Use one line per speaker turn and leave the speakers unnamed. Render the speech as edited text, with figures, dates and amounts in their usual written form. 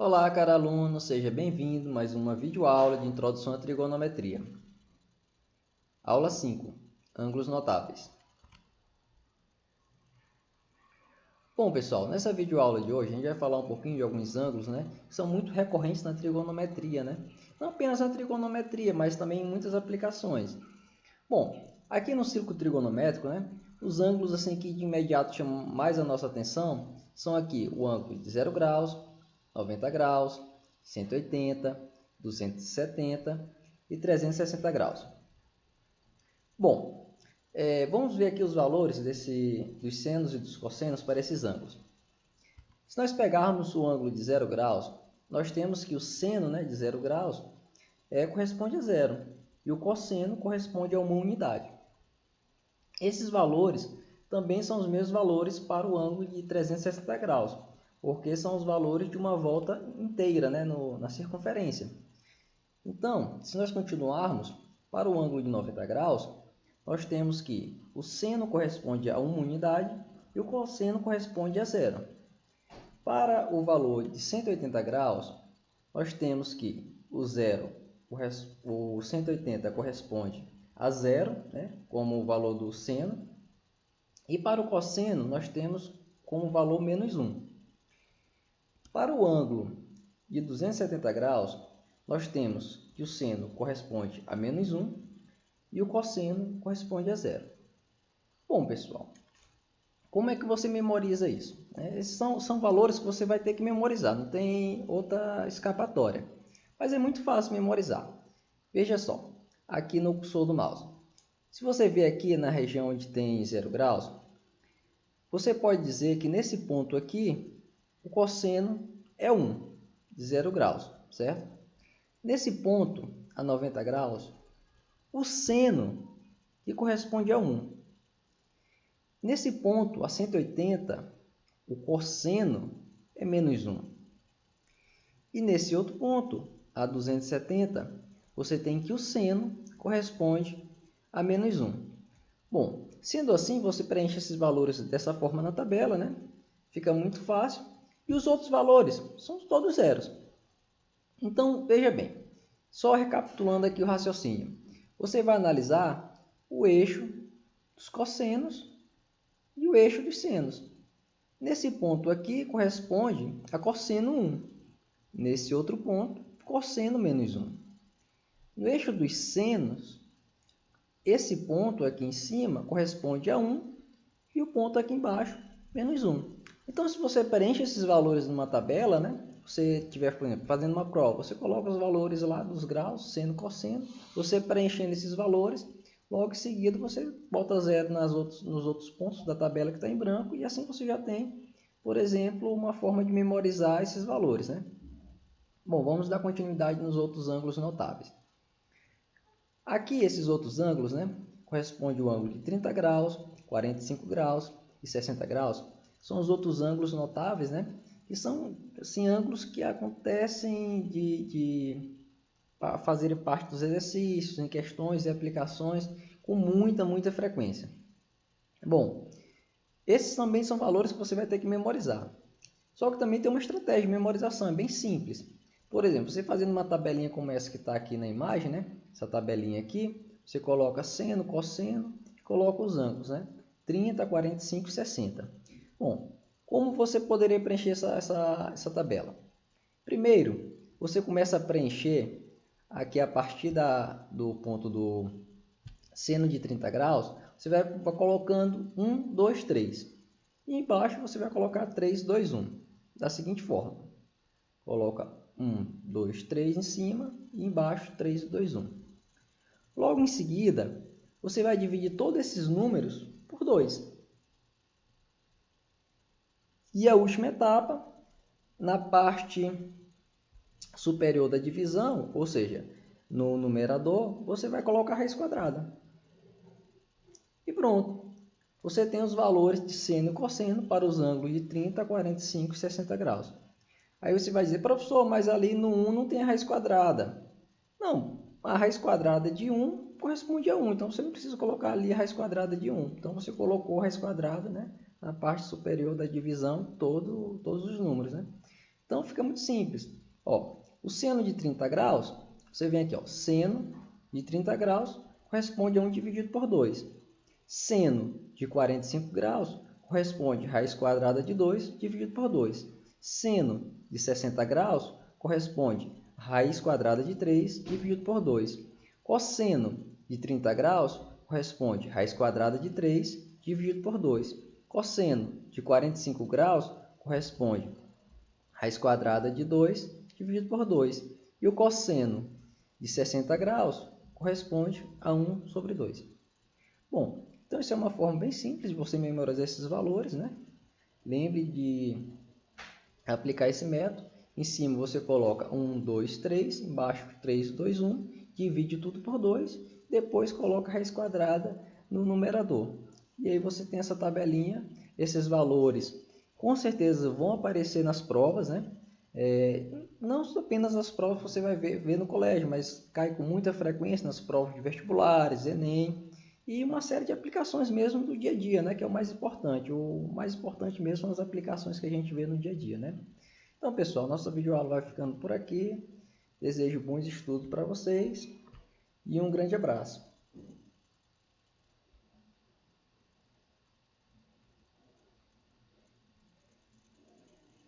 Olá, caro aluno, seja bem-vindo a mais uma videoaula de Introdução à Trigonometria. Aula 5, Ângulos Notáveis. Bom, pessoal, nessa videoaula de hoje a gente vai falar um pouquinho de alguns ângulos, que são muito recorrentes na trigonometria, Não apenas na trigonometria, mas também em muitas aplicações. Bom, aqui no círculo trigonométrico, os ângulos assim que de imediato chamam mais a nossa atenção são aqui o ângulo de 0 graus, 90 graus, 180, 270 e 360 graus. Bom, vamos ver aqui os valores dos senos e dos cossenos para esses ângulos. Se nós pegarmos o ângulo de 0 graus, nós temos que o seno de 0 graus corresponde a 0 e o cosseno corresponde a uma unidade. Esses valores também são os mesmos valores para o ângulo de 360 graus, porque são os valores de uma volta inteira na circunferência. Então, se nós continuarmos para o ângulo de 90 graus, nós temos que o seno corresponde a uma unidade e o cosseno corresponde a 0. Para o valor de 180 graus, nós temos que o 180 corresponde a 0, como o valor do seno, e para o cosseno nós temos como valor menos 1. Para o ângulo de 270 graus, nós temos que o seno corresponde a menos 1 e o cosseno corresponde a 0. Bom, pessoal, como é que você memoriza isso? Esses são valores que você vai ter que memorizar, não tem outra escapatória. Mas é muito fácil memorizar. Veja só, aqui no cursor do mouse. Se você ver aqui na região onde tem 0 graus, você pode dizer que nesse ponto aqui, o cosseno é 1, de 0 graus, certo? Nesse ponto, a 90 graus, o seno, que corresponde a 1. Nesse ponto, a 180, o cosseno é menos 1. E nesse outro ponto, a 270, você tem que o seno corresponde a menos 1. Bom, sendo assim, você preenche esses valores dessa forma na tabela, Fica muito fácil. E os outros valores são todos zeros. Então, veja bem, só recapitulando aqui o raciocínio. Você vai analisar o eixo dos cossenos e o eixo dos senos. Nesse ponto aqui, corresponde a cosseno 1. Nesse outro ponto, cosseno menos 1. No eixo dos senos, esse ponto aqui em cima corresponde a 1 e o ponto aqui embaixo, menos 1. Então, se você preenche esses valores numa tabela, você estiver, por exemplo, fazendo uma prova, você coloca os valores lá dos graus, seno, cosseno, você preenchendo esses valores, logo em seguida você bota 0 nos outros pontos da tabela que está em branco, e assim você já tem, por exemplo, uma forma de memorizar esses valores, Bom, vamos dar continuidade nos outros ângulos notáveis. Aqui, esses outros ângulos, corresponde o ângulo de 30 graus, 45 graus e 60 graus. São os outros ângulos notáveis, que são assim, ângulos que acontecem de fazerem parte dos exercícios, em questões e aplicações com muita frequência. Bom, esses também são valores que você vai ter que memorizar. Só que também tem uma estratégia de memorização, é bem simples. Por exemplo, você fazendo uma tabelinha como essa que está aqui na imagem, essa tabelinha aqui, você coloca seno, cosseno e coloca os ângulos, 30, 45 e 60. Bom, como você poderia preencher essa tabela? Primeiro, você começa a preencher aqui a partir do ponto do seno de 30 graus, você vai colocando 1, 2, 3. E embaixo você vai colocar 3, 2, 1. Da seguinte forma. Coloca 1, 2, 3 em cima e embaixo 3, 2, 1. Logo em seguida, você vai dividir todos esses números por 2. E a última etapa, na parte superior da divisão, ou seja, no numerador, você vai colocar a raiz quadrada. E pronto. Você tem os valores de seno e cosseno para os ângulos de 30, 45 e 60 graus. Aí você vai dizer, professor, mas ali no 1 não tem a raiz quadrada. Não, a raiz quadrada de 1 corresponde a 1, então você não precisa colocar ali a raiz quadrada de 1. Então você colocou a raiz quadrada, na parte superior da divisão, todos os números, Então fica muito simples. Ó, o seno de 30 graus, você vem aqui, ó, seno de 30 graus corresponde a 1 dividido por 2. Seno de 45 graus corresponde a raiz quadrada de 2 dividido por 2. Seno de 60 graus corresponde a raiz quadrada de 3 dividido por 2. Cosseno de 30 graus corresponde a raiz quadrada de 3 dividido por 2. Cosseno de 45 graus corresponde a raiz quadrada de 2 dividido por 2. E o cosseno de 60 graus corresponde a 1 sobre 2. Bom, então isso é uma forma bem simples de você memorizar esses valores, né? Lembre de aplicar esse método. Em cima você coloca 1, 2, 3, embaixo 3, 2, 1, divide tudo por 2, depois coloca a raiz quadrada no numerador. E aí você tem essa tabelinha, esses valores com certeza vão aparecer nas provas, né? Não apenas nas provas que você vai ver no colégio, mas cai com muita frequência nas provas de vestibulares, Enem, e uma série de aplicações mesmo do dia a dia, né? Que é o mais importante. O mais importante mesmo são as aplicações que a gente vê no dia a dia, né? Então, pessoal, nossa videoaula vai ficando por aqui. Desejo bons estudos para vocês e um grande abraço.